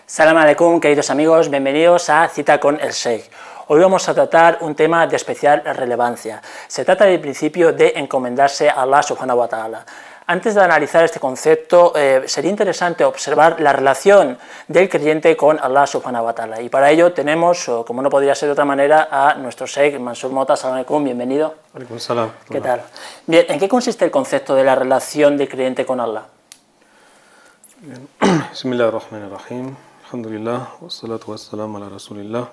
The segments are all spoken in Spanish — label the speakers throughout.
Speaker 1: Salam alaikum, queridos amigos, bienvenidos a Cita con el Sheikh. Hoy vamos a tratar un tema de especial relevancia. Se trata del principio de encomendarse a Allah subhanahu wa ta'ala. Antes de analizar este concepto, sería interesante observar la relación del creyente con Allah subhanahu wa ta'ala. Y para ello tenemos, como no podría ser de otra manera, a nuestro Sheikh Mansur Mota. Salam alaikum, bienvenido.
Speaker 2: Alaikum salam.
Speaker 1: ¿Qué tal? Bien, ¿en qué consiste el concepto de la relación del creyente con Allah?
Speaker 2: Bismillahirrahmanirrahim. Alhamdulillah, wassalatu wassalamu ala rasulillah.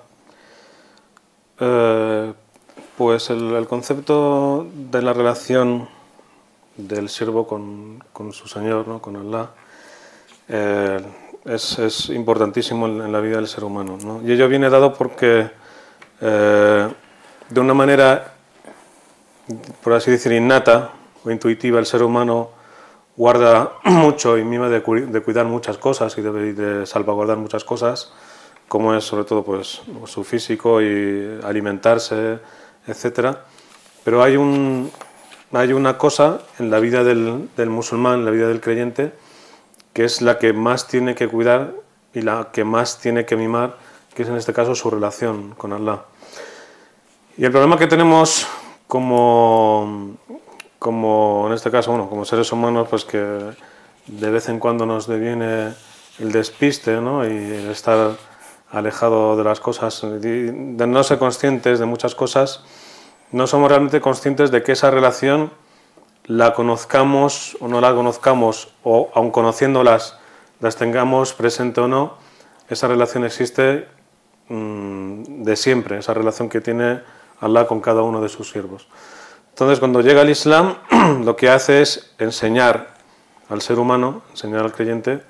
Speaker 2: Pues el concepto de la relación del siervo con su Señor, ¿no? Con Allah, es importantísimo en la vida del ser humano, ¿no? Y ello viene dado porque de una manera, por así decir, innata o intuitiva, el ser humano guarda mucho y mima de cuidar muchas cosas y de salvaguardar muchas cosas, como es sobre todo pues su físico y alimentarse, etcétera. Pero hay una cosa en la vida del musulmán, en la vida del creyente, que es la que más tiene que cuidar y la que más tiene que mimar, que es en este caso su relación con Allah. Y el problema que tenemos como en este caso, bueno, como seres humanos, pues que de vez en cuando nos deviene el despiste, ¿no? Y el estar alejado de las cosas, de no ser conscientes de muchas cosas, no somos realmente conscientes de que esa relación la conozcamos o no la conozcamos, o aun conociéndolas, las tengamos presente o no, esa relación existe de siempre, esa relación que tiene Allah con cada uno de sus siervos. Entonces, cuando llega el Islam, lo que hace es enseñar al ser humano, enseñar al creyente,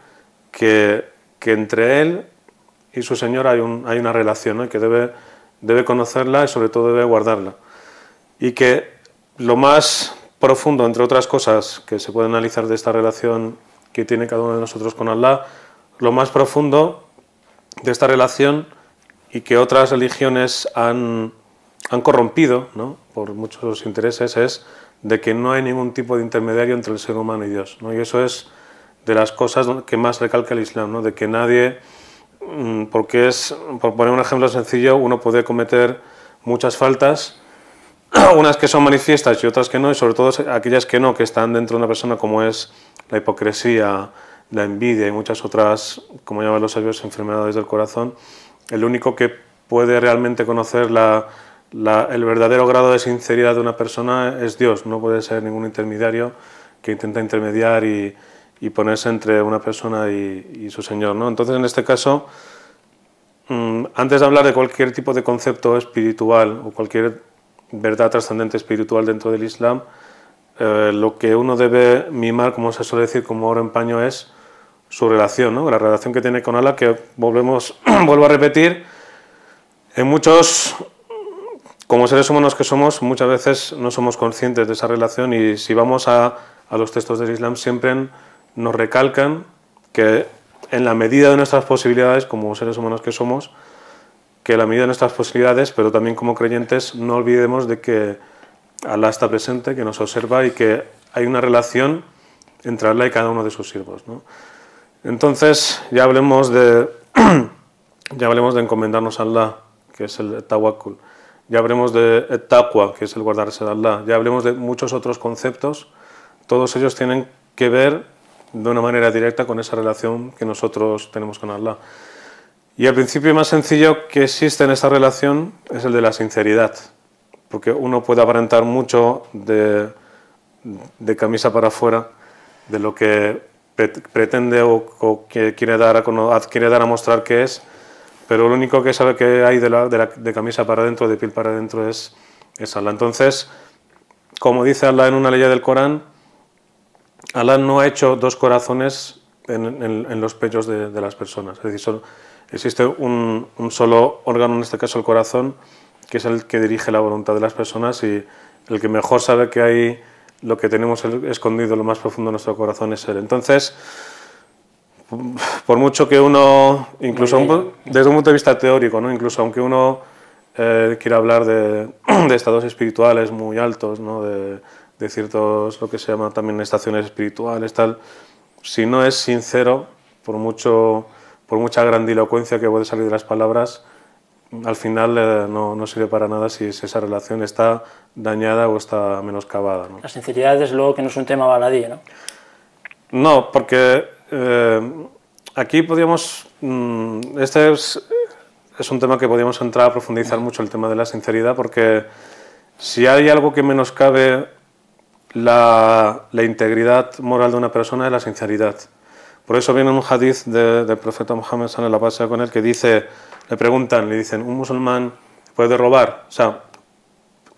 Speaker 2: que entre él y su Señor hay una relación, ¿no? Y que debe conocerla y sobre todo debe guardarla. Y que lo más profundo, entre otras cosas que se puede analizar de esta relación que tiene cada uno de nosotros con Allah, lo más profundo de esta relación y que otras religiones han corrompido, ¿no? Por muchos intereses, es de que no hay ningún tipo de intermediario entre el ser humano y Dios, ¿no? Y eso es de las cosas que más recalca el Islam, ¿no? De que nadie, porque por poner un ejemplo sencillo, uno puede cometer muchas faltas, unas que son manifiestas y otras que no, y sobre todo aquellas que no, que están dentro de una persona, como es la hipocresía, la envidia y muchas otras, como llaman los sabios, enfermedades del corazón. El único que puede realmente conocer el verdadero grado de sinceridad de una persona es Dios. No puede ser ningún intermediario que intenta intermediar y ponerse entre una persona y su Señor, ¿no? Entonces, en este caso, antes de hablar de cualquier tipo de concepto espiritual o cualquier verdad trascendente espiritual dentro del Islam, lo que uno debe mimar, como se suele decir, como oro en paño, es su relación, ¿no? La relación que tiene con Allah, que vuelvo a repetir, en muchos, como seres humanos que somos, muchas veces no somos conscientes de esa relación, y si vamos a los textos del Islam siempre nos recalcan que en la medida de nuestras posibilidades, como seres humanos que somos, que en la medida de nuestras posibilidades, pero también como creyentes, no olvidemos de que Allah está presente, que nos observa y que hay una relación entre Allah y cada uno de sus siervos, ¿no? Entonces ya hablemos de encomendarnos a Allah, que es el tawakkul. Ya hablemos de taqwa, que es el guardarse de Allah. Ya hablemos de muchos otros conceptos. Todos ellos tienen que ver de una manera directa con esa relación que nosotros tenemos con Allah. Y el principio más sencillo que existe en esta relación es el de la sinceridad. Porque uno puede aparentar mucho de camisa para afuera de lo que pretende o que quiere dar a mostrar que es, pero lo único que sabe que hay de camisa para adentro, de piel para adentro, es Allah. Entonces, como dice Allah en una ley del Corán, Allah no ha hecho dos corazones en los pechos de las personas. Es decir, existe un solo órgano, en este caso el corazón, que es el que dirige la voluntad de las personas, y el que mejor sabe que hay lo que tenemos escondido lo más profundo de nuestro corazón es Él. Entonces, por mucho que uno, incluso desde un punto de vista teórico, ¿no? Incluso aunque uno quiera hablar de estados espirituales muy altos, ¿no? De ciertos, lo que se llama también estaciones espirituales, tal, si no es sincero, por mucho por mucha grandilocuencia que puede salir de las palabras, al final no sirve para nada si esa relación está dañada o está menoscabada, ¿no?
Speaker 1: La sinceridad, desde luego, que no es un tema baladí, ¿no?
Speaker 2: No, porque aquí podríamos... este es un tema que podríamos entrar a profundizar mucho, el tema de la sinceridad, porque si hay algo que menoscabe la integridad moral de una persona es la sinceridad. Por eso viene un hadith del profeta Muhammad sallallahu alaihi wasallam con él que dice, le dicen, ¿un musulmán puede robar? O sea,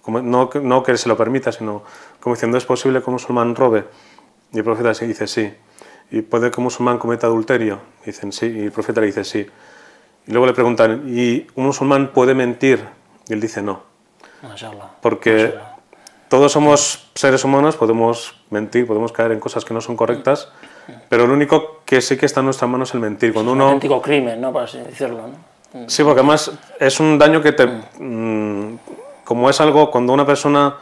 Speaker 2: no que se lo permita, sino como diciendo, ¿es posible que un musulmán robe? Y el profeta dice, sí. ¿Y puede que un musulmán cometa adulterio? Dicen, sí. Y el profeta le dice, sí. Y luego le preguntan, ¿y un musulmán puede mentir? Y él dice, no. Porque todos somos seres humanos, podemos mentir, podemos caer en cosas que no son correctas, pero lo único que sí que está en nuestras manos es el mentir. Cuando
Speaker 1: es un auténtico crimen, ¿no? Por así decirlo, ¿no?
Speaker 2: Sí, porque además es un daño que como es algo, cuando una persona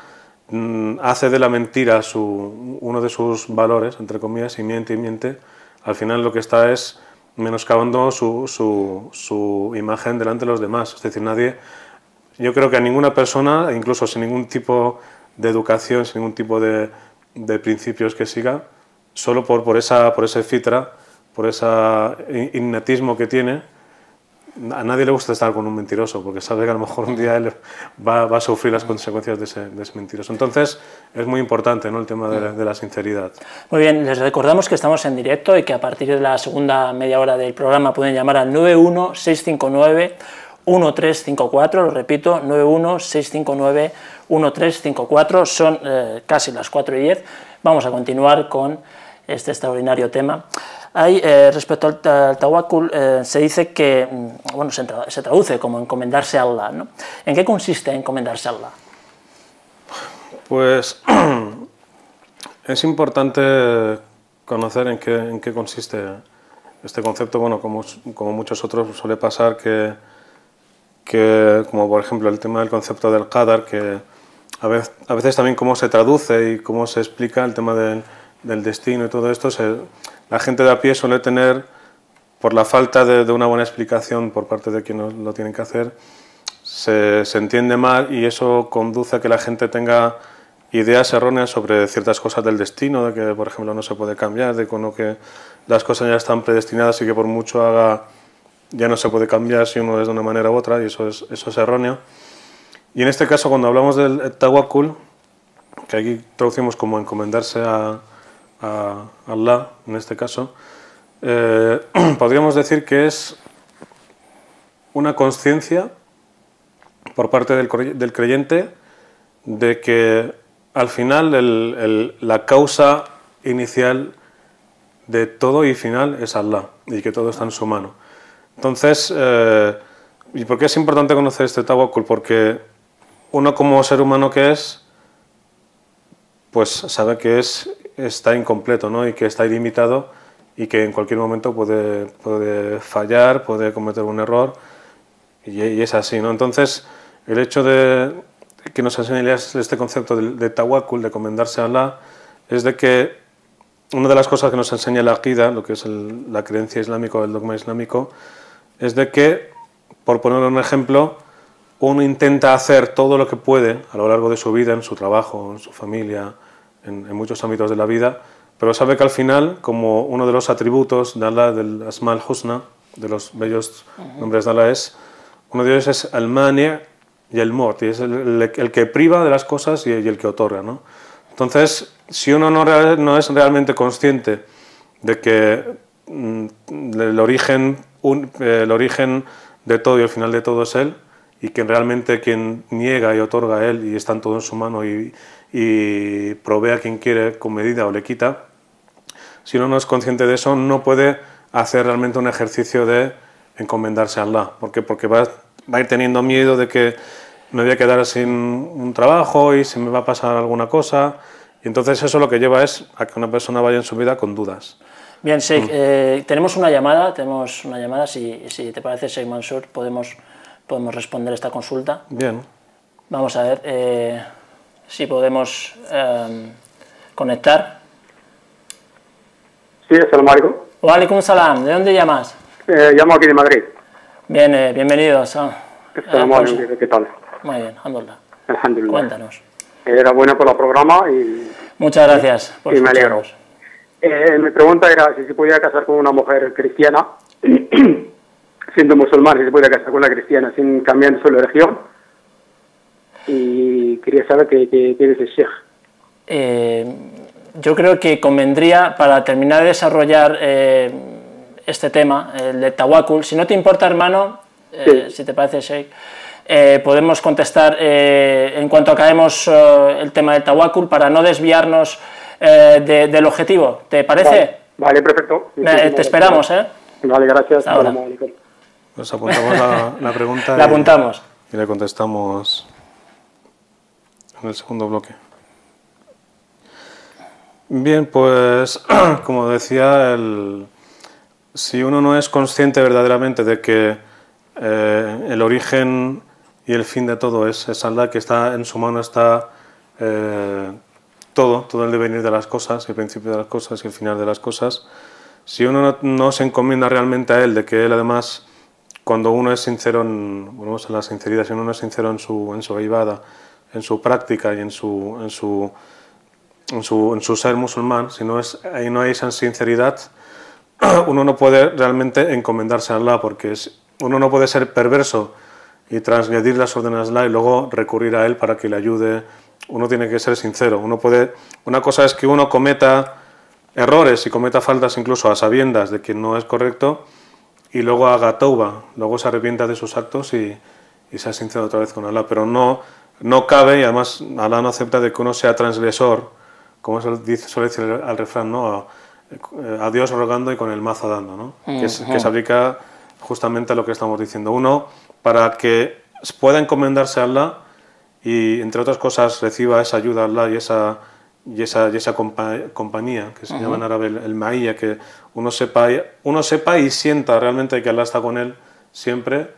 Speaker 2: hace de la mentira uno de sus valores, entre comillas, y miente, al final lo que está es menoscabando su imagen delante de los demás. Es decir, yo creo que a ninguna persona, incluso sin ningún tipo de educación, sin ningún tipo de principios que siga, solo por ese fitra, por ese innatismo que tiene, a nadie le gusta estar con un mentiroso, porque sabe que a lo mejor un día él va a sufrir las consecuencias de ese mentiroso. Entonces, es muy importante, ¿no?, el tema de la sinceridad.
Speaker 1: Muy bien, les recordamos que estamos en directo y que a partir de la segunda media hora del programa pueden llamar al 91659-1354, lo repito, 91659-1354, son casi las 4:10. Vamos a continuar con este extraordinario tema. Respecto al tawakkul, se dice que, bueno, se traduce como encomendarse a Allah, ¿no? ¿En qué consiste encomendarse a Allah?
Speaker 2: Pues es importante conocer en qué consiste este concepto. Bueno, como muchos otros suele pasar que como por ejemplo el tema del concepto del qadar, que a veces también cómo se traduce y cómo se explica el tema del destino y todo esto, la gente de a pie suele tener, por la falta de una buena explicación por parte de quienes lo tienen que hacer, se entiende mal, y eso conduce a que la gente tenga ideas erróneas sobre ciertas cosas del destino, de que por ejemplo no se puede cambiar, de que las cosas ya están predestinadas y que por mucho haga ya no se puede cambiar si uno es de una manera u otra, y eso es erróneo. Y en este caso, cuando hablamos del tawakkul, que aquí traducimos como encomendarse a Allah, en este caso, podríamos decir que es una conciencia por parte del creyente de que al final la causa inicial de todo y final es Allah, y que todo está en su mano. Entonces, ¿y por qué es importante conocer este tawakkul? Porque uno, como ser humano que es, pues sabe que está incompleto, ¿no?, y que está ilimitado, y que en cualquier momento puede fallar, puede cometer un error, y es así, ¿no? Entonces, el hecho de que nos enseñe este concepto de tawakkul, de encomendarse a Allah, es de que una de las cosas que nos enseña la aqida, lo que es la creencia islámica o el dogma islámico, es de que, por poner un ejemplo, uno intenta hacer todo lo que puede a lo largo de su vida, en su trabajo, en su familia, en muchos ámbitos de la vida, pero sabe que al final, como uno de los atributos de Allah, del Asma al-Husna, de los bellos nombres de Allah, uno de ellos es al-Mani' y el Mu'ti, es el que priva de las cosas y el que otorga, ¿no? Entonces, si uno no es realmente consciente de que el origen de todo y el final de todo es Él, y que realmente quien niega y otorga a Él y está todo en su mano y provee a quien quiere con medida o le quita, si uno no es consciente de eso, no puede hacer realmente un ejercicio de encomendarse a Allah, porque va a ir teniendo miedo de que me voy a quedar sin un trabajo y se me va a pasar alguna cosa, y entonces eso lo que lleva es a que una persona vaya en su vida con dudas.
Speaker 1: Bien, Sheikh, tenemos una llamada, si te parece, Sheikh Mansur, podemos responder esta consulta.
Speaker 2: Bien.
Speaker 1: Vamos a ver si podemos conectar.
Speaker 3: Sí, assalamu alaikum.
Speaker 1: Wa alaikum salam, ¿de dónde llamas?
Speaker 3: Llamo aquí de Madrid.
Speaker 1: Bien, bienvenidos.
Speaker 3: ¿Qué tal?
Speaker 1: Muy bien, alhamdulillah.
Speaker 3: Alhamdulillah.
Speaker 1: Cuéntanos.
Speaker 3: Enhorabuena por el programa y
Speaker 1: Muchas gracias por
Speaker 3: me alegro.
Speaker 1: escucharnos.
Speaker 3: Mi pregunta era si se podía casar con una mujer cristiana, siendo musulmán, si se podía casar con una cristiana sin cambiar su religión. Y quería saber qué dice el Sheikh.
Speaker 1: Yo creo que convendría, para terminar de desarrollar este tema, el de Tawakkul, si no te importa, hermano,
Speaker 3: Sí.
Speaker 1: si te parece, Sheikh, podemos contestar en cuanto acabemos el tema del Tawakkul, para no desviarnos del objetivo. ¿Te parece?
Speaker 3: Vale, perfecto.
Speaker 1: Te esperamos, ¿eh?
Speaker 3: Vale, gracias.
Speaker 1: Ahora.
Speaker 2: Pues apuntamos la pregunta
Speaker 1: La apuntamos.
Speaker 2: y le contestamos en el segundo bloque. Bien, pues como decía, si uno no es consciente verdaderamente de que el origen y el fin de todo es Allah, que está en su mano, está todo el devenir de las cosas, el principio de las cosas y el final de las cosas. Si uno no se encomienda realmente a Él, de que Él además, cuando uno es sincero, volvemos a la sinceridad, si uno es sincero en su ibada, en su práctica y en su ser musulmán, si no hay esa sinceridad, uno no puede realmente encomendarse a Allah, porque uno no puede ser perverso y transgredir las órdenes de Allah y luego recurrir a Él para que le ayude. Uno tiene que ser sincero. Una cosa es que uno cometa errores y cometa faltas incluso a sabiendas de que no es correcto, y luego haga tauba, luego se arrepienta de sus actos y sea sincero otra vez con Allah. Pero no cabe, y además Allah no acepta, de que uno sea transgresor, como suele decir al refrán, ¿no? A Dios rogando y con el mazo dando, ¿no? Que se aplica justamente a lo que estamos diciendo. Uno, para que pueda encomendarse a Allah y, entre otras cosas, reciba esa ayuda a Allah y esa compañía, que se llama en árabe el ma'iyya, que uno sepa y sienta realmente que Allah está con él siempre,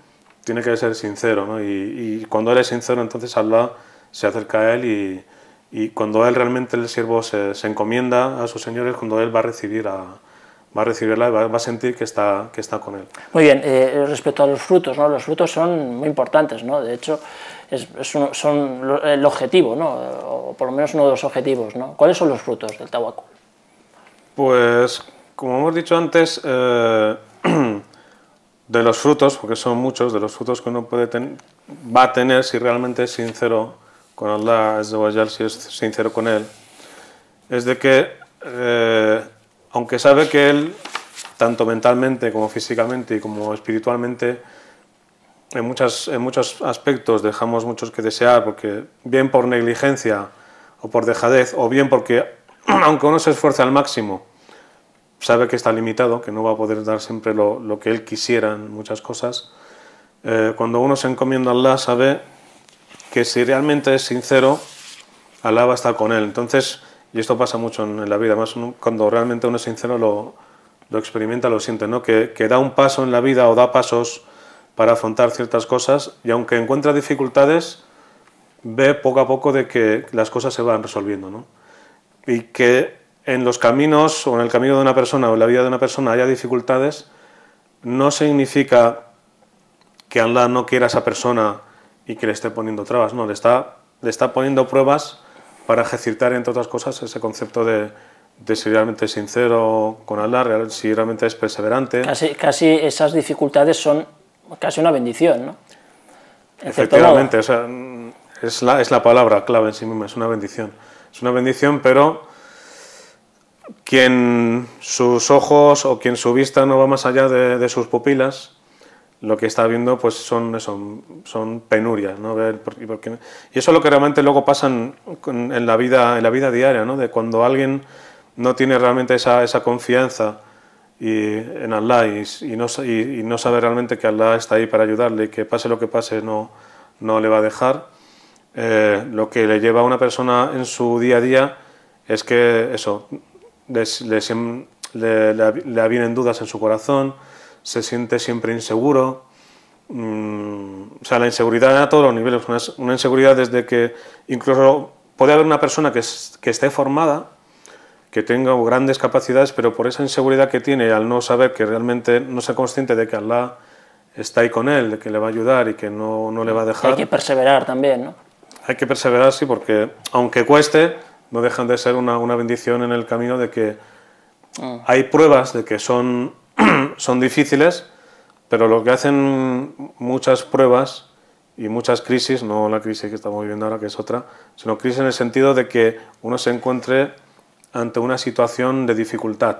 Speaker 2: tiene que ser sincero, ¿no? Y cuando él es sincero, entonces Allah se acerca a él, y cuando él realmente, el siervo, se encomienda a sus señores, cuando él va a recibirla y va a sentir que está con él.
Speaker 1: Muy bien, respecto a los frutos, ¿no? Los frutos son muy importantes, ¿no? De hecho, son el objetivo, ¿no? O por lo menos uno de los objetivos, ¿no? ¿Cuáles son los frutos del Tawakkul?
Speaker 2: Pues, como hemos dicho antes, de los frutos, porque son muchos, de los frutos que uno va a tener si realmente es sincero con Allah, si es sincero con Él, es de que, aunque sabe que Él, tanto mentalmente como físicamente y como espiritualmente, en muchos aspectos dejamos muchos que desear, porque bien por negligencia o por dejadez, o bien porque, aunque uno se esfuerce al máximo, sabe que está limitado, que no va a poder dar siempre lo que él quisiera en muchas cosas. Cuando uno se encomienda a Allah, sabe que si realmente es sincero, Allah va a estar con él. Entonces, y esto pasa mucho en la vida, más cuando realmente uno es sincero lo experimenta, lo siente, ¿no? Que da un paso en la vida o da pasos para afrontar ciertas cosas, y aunque encuentra dificultades, ve poco a poco de que las cosas se van resolviendo, ¿no? Y que en los caminos, o en el camino de una persona o en la vida de una persona, haya dificultades, no significa que Allah no quiera a esa persona y que le esté poniendo trabas, no, le está poniendo pruebas para ejercitar, entre otras cosas, ese concepto de si realmente es sincero con Allah, si realmente es perseverante.
Speaker 1: Casi esas dificultades son casi una bendición, ¿no?
Speaker 2: Efectivamente, o sea, es la palabra clave en sí misma, es una bendición. Es una bendición, pero quien sus ojos o quien su vista no va más allá de sus pupilas, lo que está viendo pues son penurias, ¿no? Y eso es lo que realmente luego pasa en la vida diaria, ¿no? De cuando alguien no tiene realmente esa confianza en Allah y no sabe realmente que Allah está ahí para ayudarle, y que pase lo que pase no le va a dejar. Lo que le lleva a una persona en su día a día es que eso le avienen dudas en su corazón, se siente siempre inseguro. O sea, la inseguridad a todos los niveles, una inseguridad desde que incluso puede haber una persona que esté formada, que tenga grandes capacidades, pero por esa inseguridad que tiene, al no saber que realmente, no ser consciente de que Allah está ahí con él, de que le va a ayudar y que no le va a dejar.
Speaker 1: Hay que perseverar también, ¿no?
Speaker 2: Hay que perseverar, sí, porque aunque cueste, no dejan de ser una bendición en el camino de que hay pruebas de que son difíciles, pero lo que hacen muchas pruebas y muchas crisis, no la crisis que estamos viviendo ahora, que es otra, sino crisis en el sentido de que uno se encuentre ante una situación de dificultad,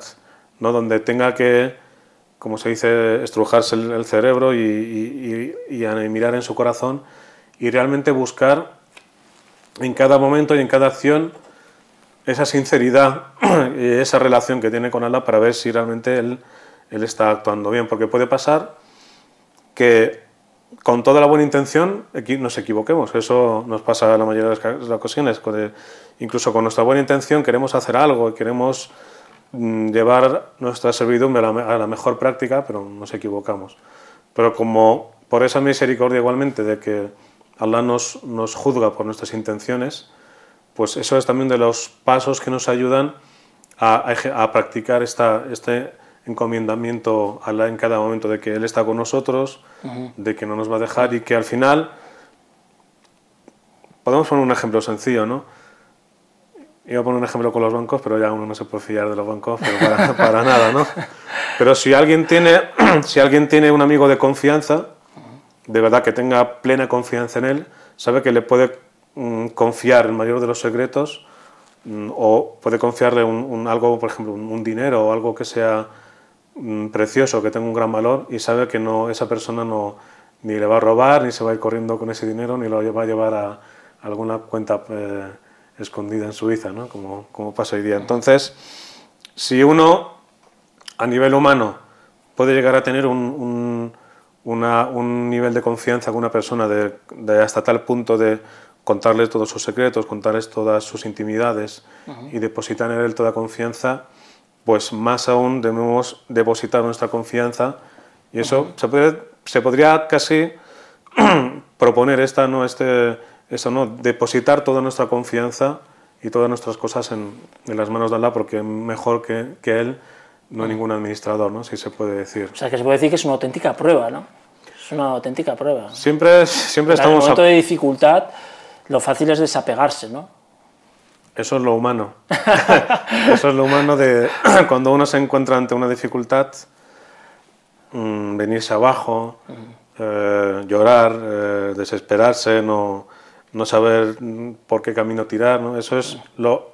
Speaker 2: ¿no? Donde tenga que, como se dice, estrujarse el cerebro y mirar en su corazón y realmente buscar en cada momento y en cada acción esa sinceridad y esa relación que tiene con Allah para ver si realmente él está actuando bien, porque puede pasar que con toda la buena intención nos equivoquemos. Eso nos pasa la mayoría de las ocasiones. Incluso con nuestra buena intención queremos hacer algo, queremos llevar nuestra servidumbre a la mejor práctica, pero nos equivocamos. Pero como por esa misericordia igualmente de que Allah nos juzga por nuestras intenciones, pues eso es también de los pasos que nos ayudan a practicar este encomiendamiento a Allah en cada momento, de que Él está con nosotros, de que no nos va a dejar y que al final, podemos poner un ejemplo sencillo, ¿no? Iba a poner un ejemplo con los bancos, pero ya uno no se puede fiar de los bancos, pero para nada, ¿no? Pero si alguien tiene un amigo de confianza, de verdad que tenga plena confianza en él, sabe que le puede confiar el mayor de los secretos o puede confiarle algo, por ejemplo, un dinero o algo que sea precioso, que tenga un gran valor y sabe que esa persona ni le va a robar, ni se va a ir corriendo con ese dinero, ni lo va a llevar a alguna cuenta escondida en Suiza, ¿no? Como pasa hoy día. Entonces, si uno a nivel humano puede llegar a tener un nivel de confianza con una persona de hasta tal punto de contarle todos sus secretos, contarles todas sus intimidades y depositar en él toda confianza, pues más aún debemos depositar nuestra confianza y eso se podría casi proponer depositar toda nuestra confianza y todas nuestras cosas en las manos de Allah, porque mejor que Él no hay ningún administrador, ¿no? Si se puede decir.
Speaker 1: O sea, que se puede decir que es una auténtica prueba, ¿no? Es una auténtica prueba.
Speaker 2: Siempre estamos...
Speaker 1: En el momento de dificultad, lo fácil es desapegarse, ¿no?
Speaker 2: Eso es lo humano. Eso es lo humano de cuando uno se encuentra ante una dificultad, venirse abajo, llorar, desesperarse, no saber por qué camino tirar, ¿no? Eso es lo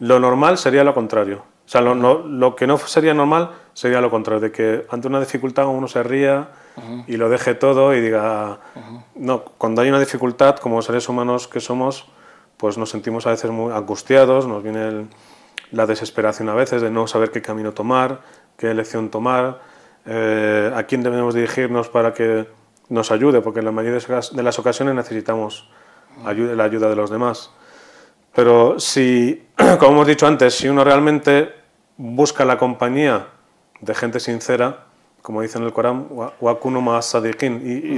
Speaker 2: normal sería lo contrario. O sea, lo que no sería normal sería lo contrario, de que ante una dificultad uno se ría y lo deje todo y diga... No, cuando hay una dificultad, como seres humanos que somos, pues nos sentimos a veces muy angustiados, nos viene la desesperación a veces de no saber qué camino tomar, qué elección tomar, a quién debemos dirigirnos para que nos ayude, porque en la mayoría de las ocasiones necesitamos la ayuda de los demás. Pero si, como hemos dicho antes, si uno realmente busca la compañía de gente sincera, como dice en el Corán, وَكُونُوا مَعَ الصَّادِقِينَ, y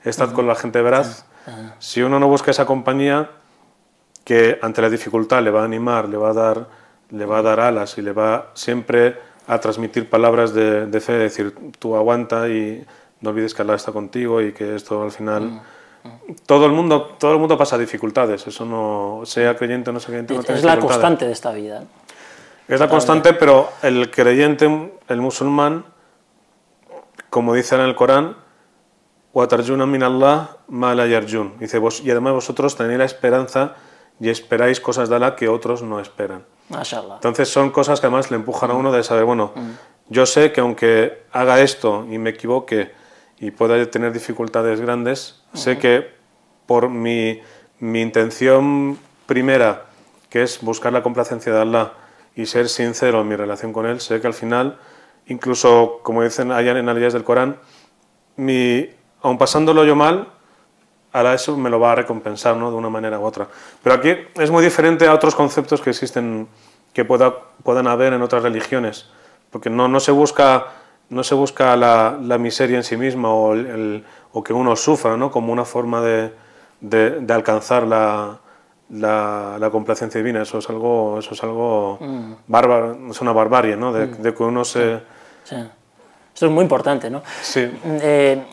Speaker 2: estad con la gente veraz, si uno no busca esa compañía que ante la dificultad le va a animar, le va a dar alas y le va siempre a transmitir palabras de fe, decir, tú aguanta y no olvides que Allah está contigo y que esto al final... Todo el mundo pasa dificultades, eso no, sea creyente o no sea creyente. No
Speaker 1: es la constante de esta vida.
Speaker 2: Es la constante, pero el creyente, el musulmán, como dice en el Corán, وَتَرْجُونَ مِنَ اللَّهِ مَا لَا يَرْجُونَ, dice, y además vosotros tenéis la esperanza y esperáis cosas de Allah que otros no esperan.
Speaker 1: Mashallah.
Speaker 2: Entonces son cosas que además le empujan a uno de saber, bueno, yo sé que aunque haga esto y me equivoque y pueda tener dificultades grandes, sé que por mi intención primera, que es buscar la complacencia de Allah y ser sincero en mi relación con Él, sé que al final, incluso como dicen allá en ayas del Corán, aun pasándolo yo mal, Allah eso me lo va a recompensar, ¿no? De una manera u otra. Pero aquí es muy diferente a otros conceptos que existen, que puedan haber en otras religiones, porque no se busca la miseria en sí misma o que uno sufra, ¿no? Como una forma de alcanzar la complacencia divina. Eso es algo bárbaro, es una barbarie, ¿no? De que uno se...
Speaker 1: Sí. Esto es muy importante, ¿no?
Speaker 2: Sí.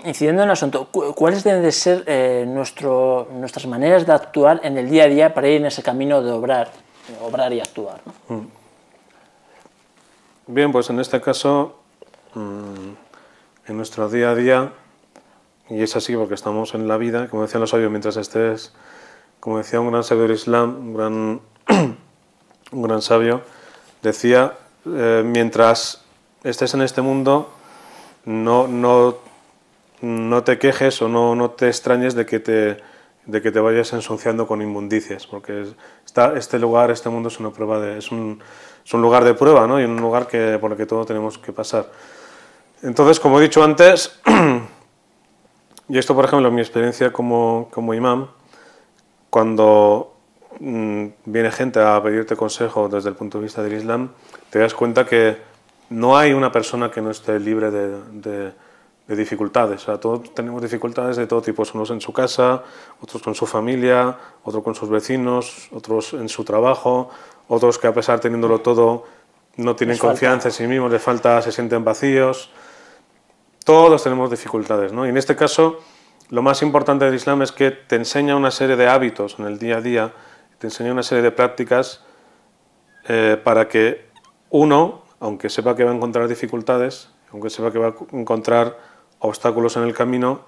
Speaker 1: Incidiendo en el asunto, ¿cuáles deben de ser nuestras maneras de actuar en el día a día para ir en ese camino de obrar y actuar, ¿no?
Speaker 2: Bien, pues en este caso, en nuestro día a día, y es así porque estamos en la vida, como decían los sabios, mientras estés, como decía un gran sabio del Islam, un gran sabio, decía, mientras estés en este mundo, no te quejes o no te extrañes de que te vayas ensuciando con inmundicias, porque este lugar, este mundo es una prueba es un lugar de prueba, ¿no? Y un lugar por el que todos tenemos que pasar. Entonces, como he dicho antes, y esto, por ejemplo, en mi experiencia como imam, cuando viene gente a pedirte consejo desde el punto de vista del Islam, te das cuenta que no hay una persona que no esté libre de dificultades. O sea, todos tenemos dificultades de todo tipo, unos en su casa, otros con su familia, otros con sus vecinos, otros en su trabajo, otros que a pesar de teniéndolo todo no tienen confianza en sí mismos, les falta, se sienten vacíos. Todos tenemos dificultades, ¿no? Y en este caso, lo más importante del Islam es que te enseña una serie de hábitos en el día a día, te enseña una serie de prácticas para que uno, aunque sepa que va a encontrar dificultades, aunque sepa que va a encontrar obstáculos en el camino,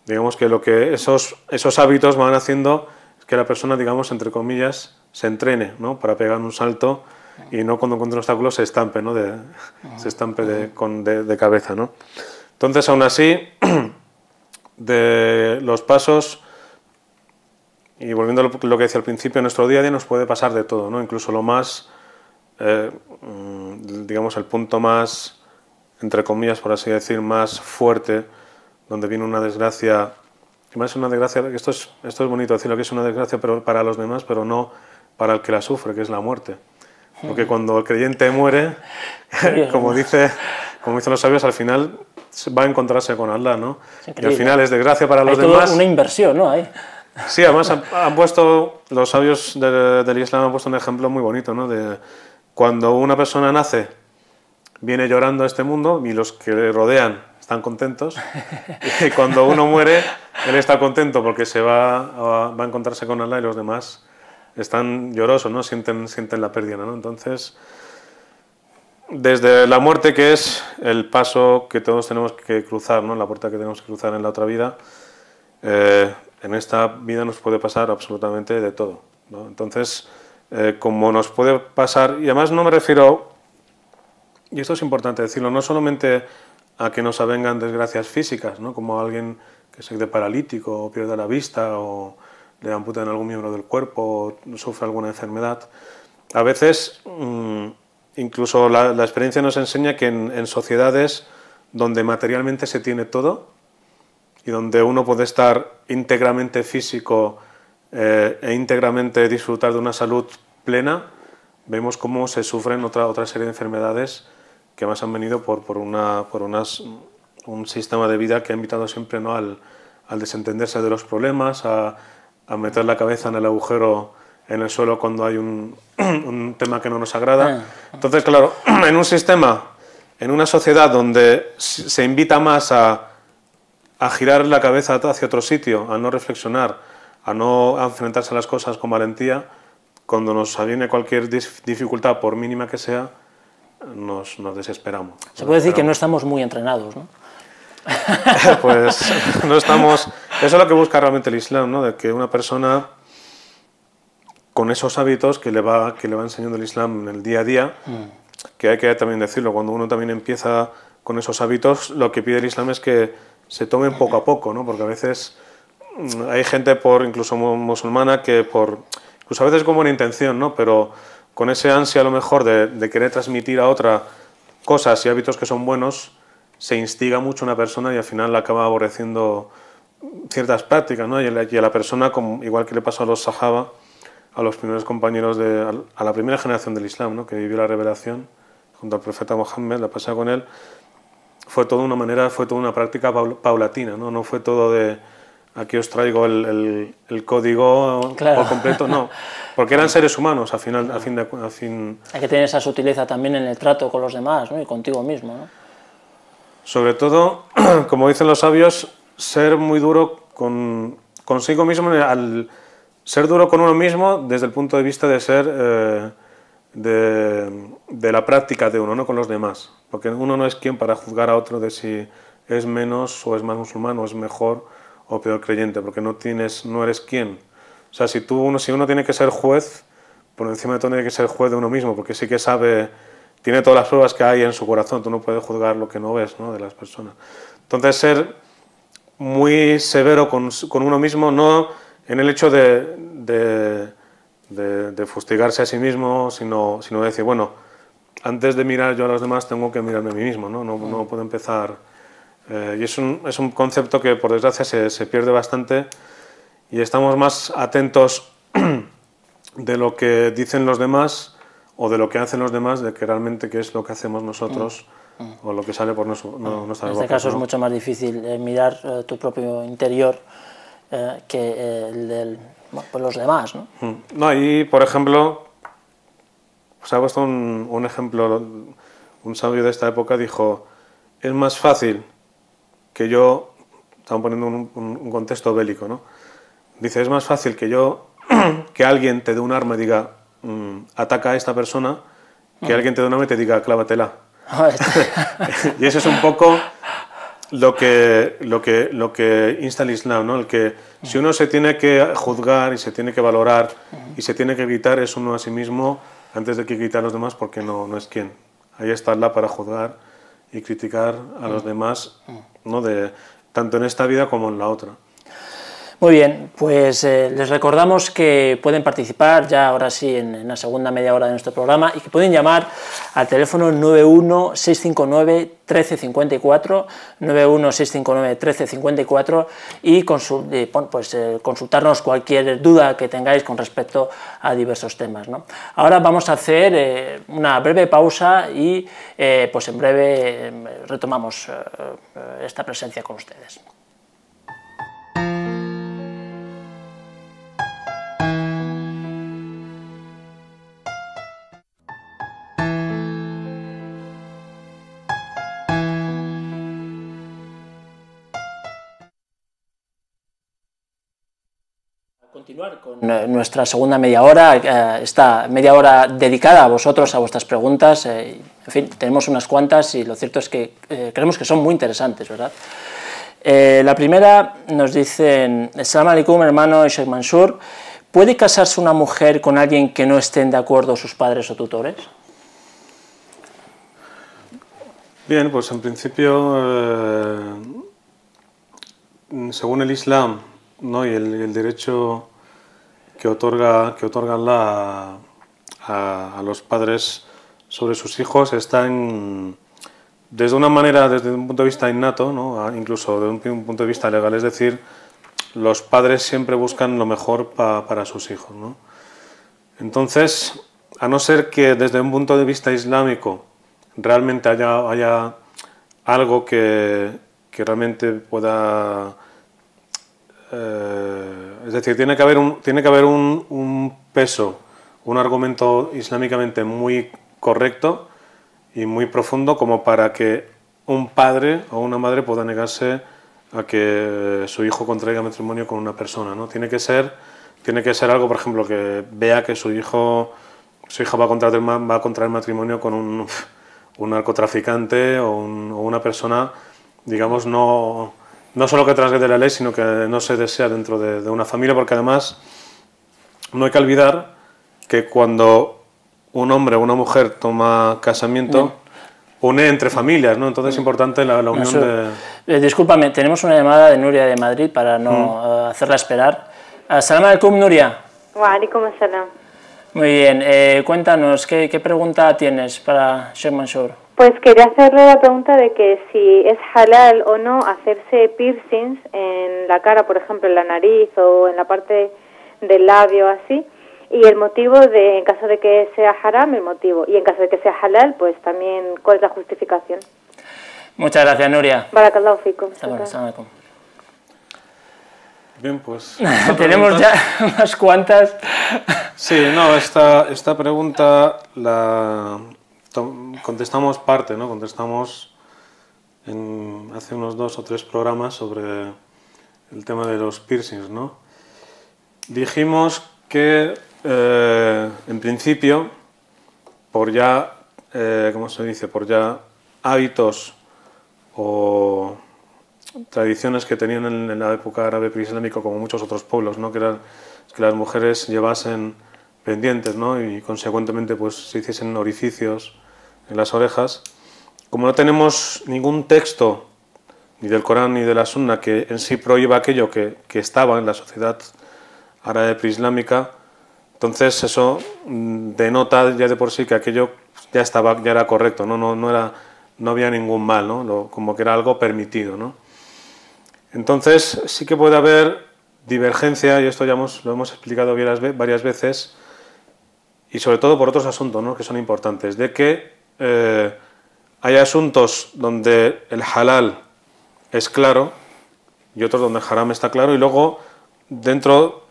Speaker 2: digamos que esos hábitos van haciendo que la persona, digamos, entre comillas, se entrene, ¿no? Para pegar un salto y no cuando encuentre un obstáculo se estampe, ¿no? Se estampe de cabeza, ¿no? Entonces, aún así, de los pasos, y volviendo a lo que decía al principio, en nuestro día a día nos puede pasar de todo, ¿no? Incluso lo más, digamos, el punto más, entre comillas, por así decir, más fuerte, donde viene una desgracia, y más una desgracia, esto es bonito decirlo, que es una desgracia pero para los demás, pero no para el que la sufre, que es la muerte. Porque cuando el creyente muere, como dicen los sabios, al final va a encontrarse con Allah, ¿no? Y al final es desgracia para los demás.
Speaker 1: Una inversión, ¿no? Ahí.
Speaker 2: Sí, además han puesto, los sabios del Islam han puesto un ejemplo muy bonito, ¿no? De cuando una persona nace, viene llorando a este mundo y los que le rodean están contentos, y cuando uno muere, él está contento porque va a encontrarse con Allah y los demás están llorosos, ¿no? Sienten la pérdida, ¿no? Entonces, desde la muerte, que es el paso que todos tenemos que cruzar, ¿no? La puerta que tenemos que cruzar en la otra vida, en esta vida nos puede pasar absolutamente de todo, ¿no? Entonces, como nos puede pasar, y además no me refiero, y esto es importante decirlo, no solamente a que nos avengan desgracias físicas, ¿no? Como alguien que se quede paralítico o pierde la vista o le amputan algún miembro del cuerpo o sufre alguna enfermedad. A veces, incluso la experiencia nos enseña que en sociedades donde materialmente se tiene todo y donde uno puede estar íntegramente físico e íntegramente disfrutar de una salud plena, vemos cómo se sufren otra serie de enfermedades que más han venido por un sistema de vida que ha invitado siempre, ¿no? al desentenderse de los problemas, a meter la cabeza en el agujero en el suelo cuando hay un tema que no nos agrada. Entonces, claro, en un sistema, en una sociedad donde se invita más a girar la cabeza hacia otro sitio, a no reflexionar, a no enfrentarse a las cosas con valentía, cuando nos aviene cualquier dificultad, por mínima que sea, nos desesperamos.
Speaker 1: Se puede decir que no estamos muy entrenados, ¿no?
Speaker 2: Pues no estamos... Eso es lo que busca realmente el Islam, ¿no? De que una persona con esos hábitos que le va enseñando el Islam en el día a día, que hay que también decirlo, cuando uno también empieza con esos hábitos, lo que pide el Islam es que se tomen poco a poco, ¿no? Porque a veces hay gente, incluso musulmana, que incluso a veces con buena intención, ¿no? Pero con ese ansia a lo mejor de querer transmitir a otra cosas y hábitos que son buenos, se instiga mucho una persona y al final la acaba aborreciendo ciertas prácticas, ¿no? Y a la persona, igual que le pasó a los sahaba, a los primeros compañeros a la primera generación del Islam, ¿no? Que vivió la revelación junto al profeta Mohammed, la pasada con él, fue toda una práctica paulatina, ¿no? No fue todo de aquí os traigo el código por completo, no, porque eran seres humanos, a fin.
Speaker 1: Hay que tener esa sutileza también en el trato con los demás, ¿no? Y contigo mismo, ¿no?
Speaker 2: Sobre todo, como dicen los sabios, ser muy duro consigo mismo, al ser duro con uno mismo desde el punto de vista de ser de la práctica de uno, no con los demás, porque uno no es quien para juzgar a otro de si es menos o es más musulmán o es mejor o peor creyente, porque no eres quien. O sea, si uno tiene que ser juez, por encima de todo tiene que ser juez de uno mismo, porque sí que sabe, tiene todas las pruebas que hay en su corazón, tú no puedes juzgar lo que no ves, ¿no?, de las personas. Entonces, ser muy severo con uno mismo, no en el hecho de fustigarse a sí mismo, sino de decir, bueno, antes de mirar yo a los demás tengo que mirarme a mí mismo, no puedo empezar. Y es un concepto que por desgracia se pierde bastante y estamos más atentos de lo que dicen los demás o de lo que hacen los demás, de que realmente qué es lo que hacemos nosotros o lo que sale por nuestra boca.
Speaker 1: En este caso es mucho más difícil mirar tu propio interior que el de los demás, ¿no?
Speaker 2: No, y por ejemplo, os ha puesto un ejemplo, un sabio de esta época dijo, es más fácil que yo, estamos poniendo un contexto bélico, ¿no? Dice, es más fácil que alguien te dé un arma y diga, ataca a esta persona, que alguien te dé un arma y te diga, clávatela. Y eso es un poco lo que insta el Islam, ¿no? El que si uno se tiene que juzgar y se tiene que valorar y se tiene que gritar, es uno a sí mismo antes de que gritar a los demás, porque no es quien. Ahí está Allah para juzgar y criticar a los demás, ¿no?, tanto en esta vida como en la otra.
Speaker 1: Muy bien, pues les recordamos que pueden participar ya ahora sí en la segunda media hora de nuestro programa y que pueden llamar al teléfono 916591354, 916591354 y consultarnos cualquier duda que tengáis con respecto a diversos temas, ¿no? Ahora vamos a hacer una breve pausa y pues en breve retomamos esta presencia con ustedes. Continuar con nuestra segunda media hora, esta media hora dedicada a vosotros, a vuestras preguntas. En fin, tenemos unas cuantas y lo cierto es que creemos que son muy interesantes, ¿verdad? La primera nos dicen, Assalamu alaikum, hermano Sheikh Mansour, ¿puede casarse una mujer con alguien que no estén de acuerdo sus padres o tutores?
Speaker 2: Bien, pues en principio, según el Islam, ¿no?, y el derecho que otorga Allah a los padres sobre sus hijos está desde un punto de vista innato, ¿no?, incluso desde un punto de vista legal, es decir, los padres siempre buscan lo mejor para sus hijos, ¿no? Entonces, a no ser que desde un punto de vista islámico realmente haya algo que realmente pueda... es decir, tiene que haber un peso, un argumento islámicamente muy correcto y muy profundo como para que un padre o una madre pueda negarse a que su hijo contraiga matrimonio con una persona, ¿no? Tiene que ser algo, por ejemplo, que vea que su hija va a contraer matrimonio con un narcotraficante o una persona, digamos, no solo que transgrede la ley, sino que no se desea dentro de una familia, porque además no hay que olvidar que cuando un hombre o una mujer toma casamiento, une entre familias, ¿no? Entonces es importante la unión de...
Speaker 1: Discúlpame, tenemos una llamada de Nuria de Madrid para no hacerla esperar. Assalamu alaikum, Nuria.
Speaker 4: Wa alaikum assalam.
Speaker 1: Muy bien, cuéntanos, ¿qué pregunta tienes para Sheikh Mansour?
Speaker 4: Pues quería hacerle la pregunta de que si es halal o no hacerse piercings en la cara, por ejemplo, en la nariz o en la parte del labio, así, y el motivo en caso de que sea haram, el motivo, y en caso de que sea halal, pues también, ¿cuál es la justificación?
Speaker 1: Muchas gracias, Nuria.
Speaker 4: Barakallahu fikum.
Speaker 2: Bien, pues...
Speaker 1: Tenemos ya unas cuantas.
Speaker 2: Sí, no, esta pregunta la contestamos parte, ¿no? Contestamos hace unos 2 o 3 programas sobre el tema de los piercings, ¿no? Dijimos que, en principio, por ya, ¿cómo se dice? Por ya hábitos o tradiciones que tenían en la época árabe preislámica, como muchos otros pueblos, ¿no? Que eran que las mujeres llevasen pendientes, ¿no? Y consecuentemente pues se hiciesen orificios en las orejas. Como no tenemos ningún texto ni del Corán ni de la Sunna que en sí prohíba aquello que estaba en la sociedad árabe preislámica, entonces eso denota ya de por sí que aquello ya era correcto, no había ningún mal, ¿no? Como que era algo permitido, ¿no? Entonces sí que puede haber divergencia, y esto ya lo hemos explicado varias veces, y sobre todo por otros asuntos, ¿no? Que son importantes, de que hay asuntos donde el halal es claro y otros donde el haram está claro, y luego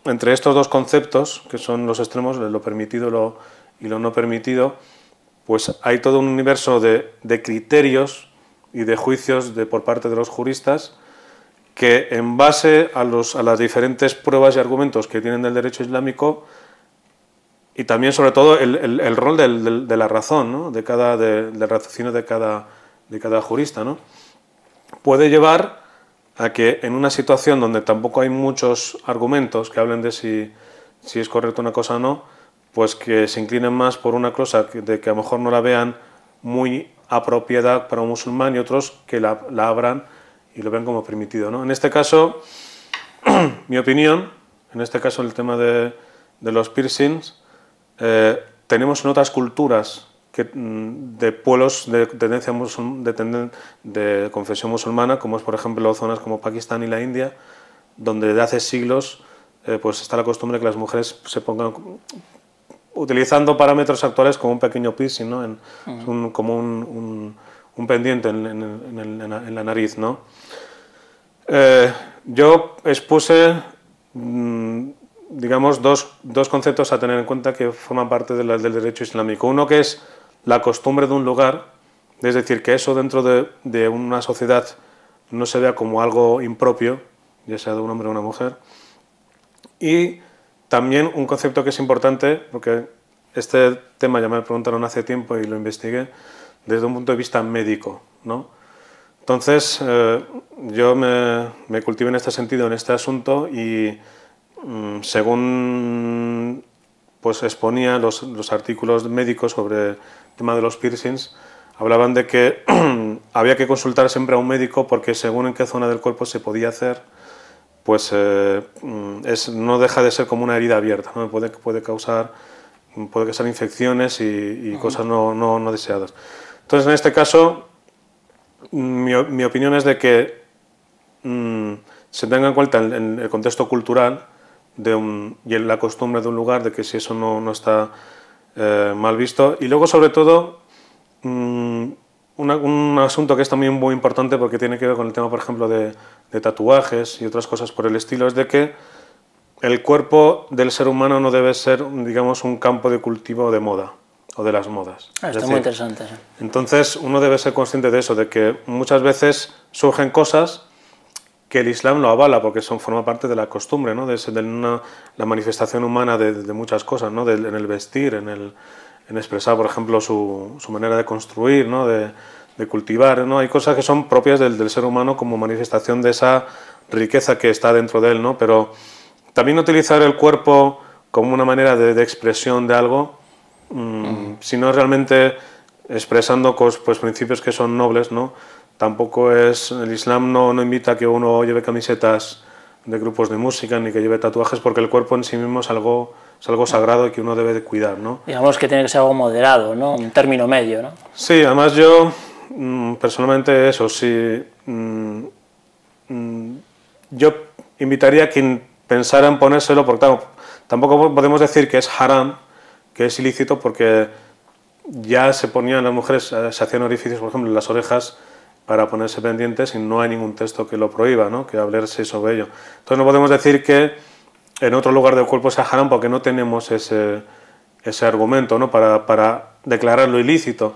Speaker 2: entre estos dos conceptos, que son los extremos, lo permitido y lo no permitido, pues hay todo un universo de criterios y de juicios por parte de los juristas que, en base a las diferentes pruebas y argumentos que tienen del derecho islámico, y también sobre todo el rol de la razón, ¿no? del raciocinio de cada jurista, ¿no? Puede llevar a que en una situación donde tampoco hay muchos argumentos que hablen de si es correcto una cosa o no, pues que se inclinen más por una cosa de que a lo mejor no la vean muy apropiada para un musulmán, y otros que la abran y lo vean como permitido, ¿no? En este caso, mi opinión, en este caso el tema de los piercings, tenemos en otras culturas de pueblos de tendencia de confesión musulmana, como es por ejemplo zonas como Pakistán y la India, donde desde hace siglos pues está la costumbre de que las mujeres se pongan, utilizando parámetros actuales, como un pequeño piercing, ¿no? Como un pendiente en la nariz, ¿no? Yo expuse, digamos, dos conceptos a tener en cuenta que forman parte del derecho islámico. Uno, que es la costumbre de un lugar, es decir, que eso dentro de una sociedad no se vea como algo impropio, ya sea de un hombre o una mujer. Y también un concepto que es importante, porque este tema ya me preguntaron hace tiempo y lo investigué, desde un punto de vista médico, ¿no? Entonces, yo me cultivé en este sentido, en este asunto, y según pues exponía los artículos médicos sobre el tema de los piercings, hablaban de que había que consultar siempre a un médico, porque según en qué zona del cuerpo se podía hacer, pues no deja de ser como una herida abierta, ¿no? Puede causar infecciones y cosas no deseadas. Entonces, en este caso, mi opinión es de que se tenga en cuenta en el contexto cultural y en la costumbre de un lugar, de que si eso no está mal visto. Y luego, sobre todo, un asunto que es también muy importante, porque tiene que ver con el tema, por ejemplo, de tatuajes y otras cosas por el estilo, es de que el cuerpo del ser humano no debe ser, digamos, un campo de cultivo de moda o de las modas.
Speaker 1: Está muy interesante. Sí.
Speaker 2: Entonces, uno debe ser consciente de eso, de que muchas veces surgen cosas que el Islam lo avala, porque forma parte de la costumbre, ¿no? La manifestación humana de muchas cosas, ¿no? En el vestir, en expresar, por ejemplo, su manera de construir, ¿no? De cultivar, ¿no? Hay cosas que son propias del ser humano como manifestación de esa riqueza que está dentro de él, ¿no? Pero también utilizar el cuerpo como una manera de expresión de algo, si no es realmente expresando pues principios que son nobles, ¿no? Tampoco el Islam no invita a que uno lleve camisetas de grupos de música ni que lleve tatuajes, porque el cuerpo en sí mismo es algo sagrado y que uno debe de cuidar, ¿no?
Speaker 1: Digamos que tiene que ser algo moderado, ¿no? Un término medio, ¿no?
Speaker 2: Sí, además yo personalmente eso sí, yo invitaría a quien pensara en ponérselo, porque claro, tampoco podemos decir que es haram, que es ilícito, porque ya se ponían las mujeres, se hacían orificios, por ejemplo, en las orejas, para ponerse pendientes y no hay ningún texto que lo prohíba, ¿no? Que hablarse sobre ello. Entonces no podemos decir que en otro lugar del cuerpo sea haram porque no tenemos ese argumento, ¿no? para declararlo ilícito,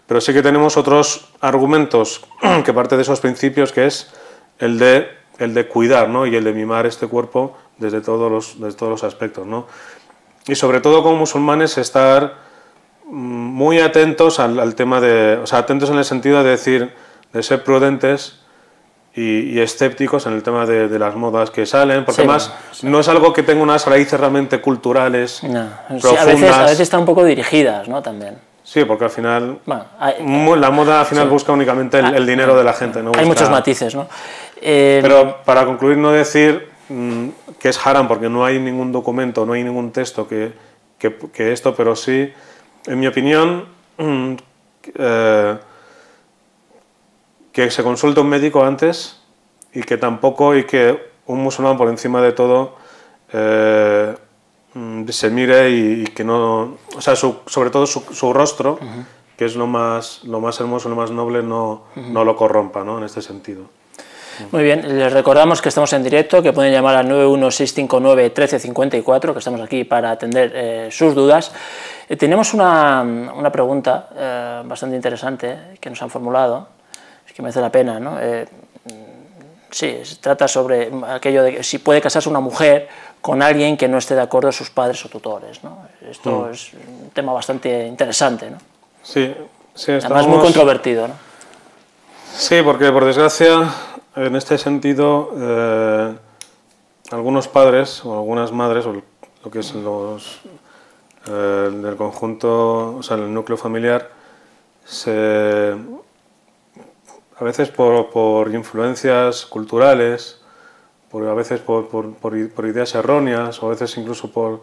Speaker 2: pero sí que tenemos otros argumentos que parten de esos principios, que es el de cuidar, ¿no? Y el de mimar este cuerpo desde todos los aspectos, ¿no? Y sobre todo como musulmanes estar muy atentos al tema o sea, atentos en el sentido de decir, de ser prudentes y escépticos en el tema de las modas que salen, porque además no es algo que tenga unas raíces realmente culturales profundas.
Speaker 1: Sí, a veces están un poco dirigidas, ¿no? También.
Speaker 2: Sí, porque al final la moda al final busca únicamente el dinero de la gente. No busca...
Speaker 1: Hay muchos matices, ¿no?
Speaker 2: Pero para concluir, no decir que es haram, porque no hay ningún documento, no hay ningún texto que esto, pero sí, en mi opinión, que se consulte un médico antes y que un musulmán por encima de todo se mire y que no, o sea, sobre todo su rostro, que es lo más hermoso, lo más noble, no lo corrompa, ¿no? En este sentido.
Speaker 1: Muy bien, les recordamos que estamos en directo, que pueden llamar al 916591354, que estamos aquí para atender sus dudas. Tenemos una pregunta bastante interesante que nos han formulado, que merece la pena, ¿no? Sí, se trata sobre aquello de si puede casarse una mujer con alguien que no esté de acuerdo a sus padres o tutores, ¿no? Esto es un tema bastante interesante, ¿no?
Speaker 2: Sí,
Speaker 1: además muy controvertido, ¿no?
Speaker 2: Sí, porque por desgracia, en este sentido, algunos padres o algunas madres, o lo que es del conjunto, o sea, el núcleo familiar, a veces por influencias culturales, a veces por ideas erróneas, o a veces incluso por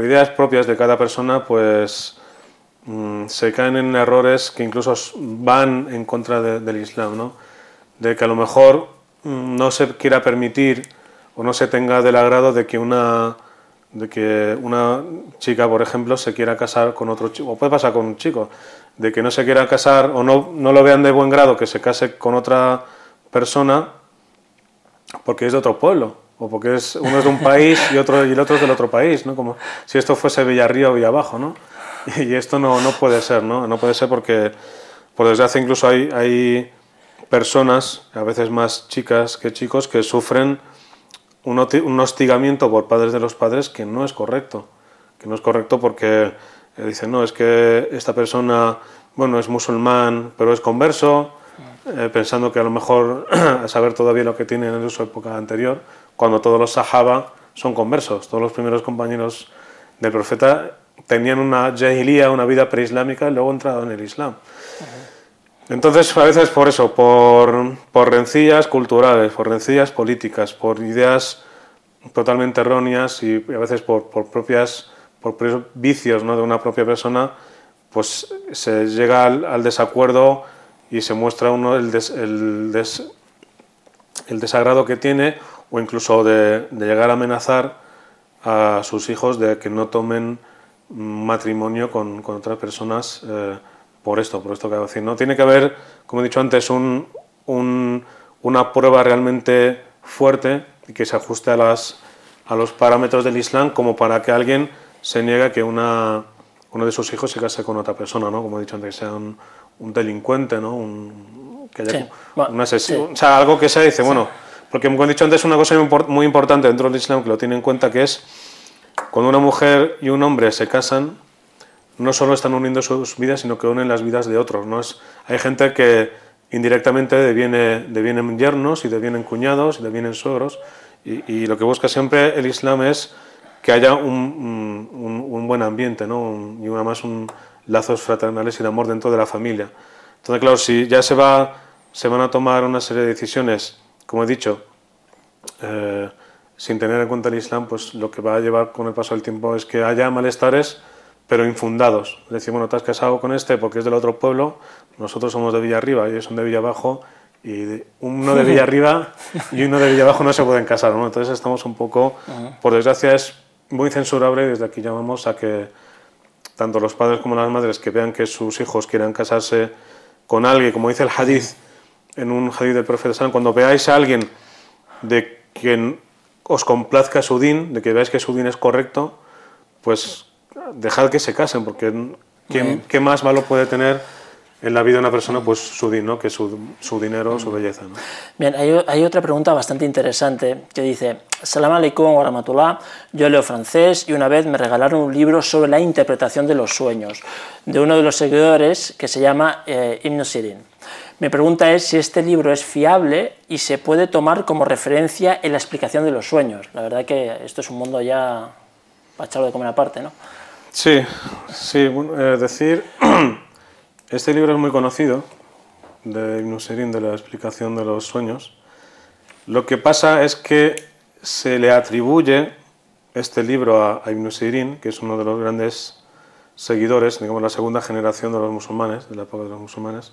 Speaker 2: ideas propias de cada persona, pues se caen en errores que incluso van en contra del Islam, ¿no? De que a lo mejor no se quiera permitir o no se tenga del agrado de que una chica, por ejemplo, se quiera casar con otro chico, o puede pasar con un chico, de que no se quiera casar o no lo vean de buen grado que se case con otra persona porque es de otro pueblo, o porque uno es de un país y el otro es del otro país, ¿no? Como si esto fuese Villarrío o Villabajo, ¿no? Y esto no puede ser, ¿no? No puede ser porque, por desgracia, incluso hay personas, a veces más chicas que chicos, que sufren un hostigamiento por padres de los padres que no es correcto. Que no es correcto porque dicen, no, es que esta persona, bueno, es musulmán, pero es converso, pensando que a lo mejor, a saber todavía lo que tienen en su época anterior, cuando todos los sahaba son conversos, todos los primeros compañeros del profeta tenían una jahilía, una vida preislámica, y luego entraron en el Islam. Entonces, a veces por eso, por rencillas culturales, por rencillas políticas, por ideas totalmente erróneas y a veces por propios vicios, ¿no? De una propia persona, pues se llega al desacuerdo y se muestra uno el desagrado que tiene, o incluso de llegar a amenazar a sus hijos de que no tomen matrimonio con otras personas por esto que acabo de decir, ¿no? Tiene que haber, como he dicho antes, una prueba realmente fuerte y que se ajuste a los parámetros del Islam, como para que alguien se niegue a que uno de sus hijos se case con otra persona, ¿no? Como he dicho antes, que sea un delincuente, ¿no? Que haya un asesino, o sea, algo que sea, dice, bueno, porque como he dicho antes, una cosa muy importante dentro del Islam que lo tiene en cuenta, que es cuando una mujer y un hombre se casan, no solo están uniendo sus vidas, sino que unen las vidas de otros, ¿no? Hay gente que indirectamente devienen yernos y devienen cuñados y devienen suegros, y lo que busca siempre el Islam es que haya un buen ambiente, ¿no? Y además lazos fraternales y de amor dentro de la familia. Entonces, claro, si ya se van a tomar una serie de decisiones, como he dicho, sin tener en cuenta el Islam, pues lo que va a llevar con el paso del tiempo es que haya malestares, pero infundados. Es decir, bueno, te has casado con este porque es del otro pueblo, nosotros somos de Villarriba y ellos son de Villabajo, y uno de Villarriba y uno de Villabajo no se pueden casar, ¿no? Entonces estamos un poco, por desgracia, es muy censurable, y desde aquí llamamos a que tanto los padres como las madres que vean que sus hijos quieran casarse con alguien, como dice el hadith, en un hadith del profeta Sallam, cuando veáis a alguien de quien os complazca su din, de que veáis que su din es correcto, pues dejad que se casen, porque ¿qué más valor puede tener en la vida de una persona? Pues su din, ¿no? Que su dinero, su belleza, ¿no?
Speaker 1: Bien, hay otra pregunta bastante interesante que dice: Salam alaikum wa rahmatullah, yo leo francés y una vez me regalaron un libro sobre la interpretación de los sueños de uno de los seguidores que se llama Ibn Sirin. Mi pregunta es si este libro es fiable y se puede tomar como referencia en la explicación de los sueños. La verdad que esto es un mundo ya para echarlo de comer aparte, ¿no?
Speaker 2: Sí, bueno, este libro es muy conocido, de Ibn Sirin, de la explicación de los sueños. Lo que pasa es que se le atribuye este libro a Ibn Sirin, que es uno de los grandes seguidores, digamos la segunda generación de los musulmanes, de la época de los musulmanes.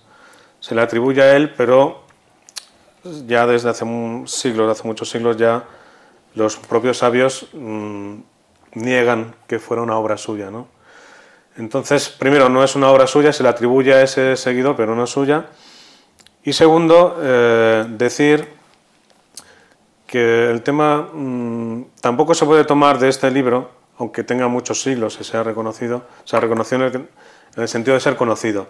Speaker 2: Se le atribuye a él, pero ya desde hace muchos siglos ya los propios sabios niegan que fuera una obra suya, ¿no? Entonces, primero, no es una obra suya, se le atribuye a ese seguidor, pero no es suya. Y segundo, decir que el tema tampoco se puede tomar de este libro, aunque tenga muchos siglos y sea reconocido en el sentido de ser conocido.